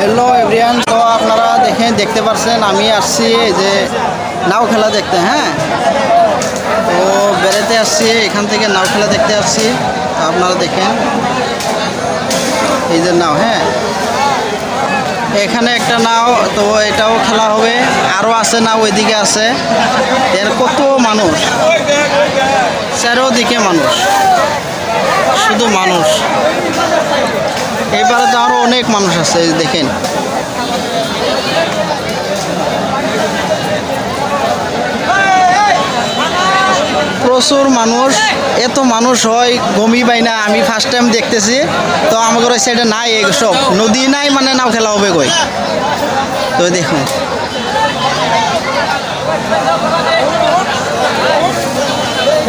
Hello everyone, তো আপনারা দেখতে পাচ্ছেন আমি আসছি এই যে নাও খেলা দেখতে। হ্যাঁ, তো বেড়াতে আসছি, এখান থেকে নাও খেলা দেখতে আসছি। আপনারা দেখেন এই যে নাও। হ্যাঁ, এখানে একটা নাও, তো এটাও খেলা হবে। আরও আছে নাও, ওইদিকে আছে। এর কত মানুষ, চারোদিকে মানুষ, শুধু মানুষ। এবারে তো আরও অনেক মানুষ আছে, দেখেন। প্রচুর মানুষ, এত মানুষ হয় গমি পাই না। আমি ফার্স্ট টাইম দেখতেছি। তো আমাদের ওই সাইডে নাই সব, নদী নাই, মানে নাও খেলা হবে কই। তো দেখুন,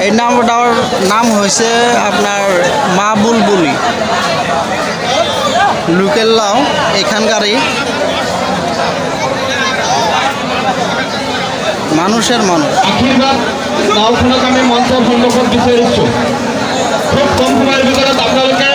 এই নামটার নাম হয়েছে আপনার মা বুলবুলি। লোকেল নাও, এখানকারই মানুষের মানুষ। নাও খেলাকে আমি মঞ্চ সম্মুখত বিচাৰিছোঁ। খুব কম সময়ের ভিতৰত আপোনালোকে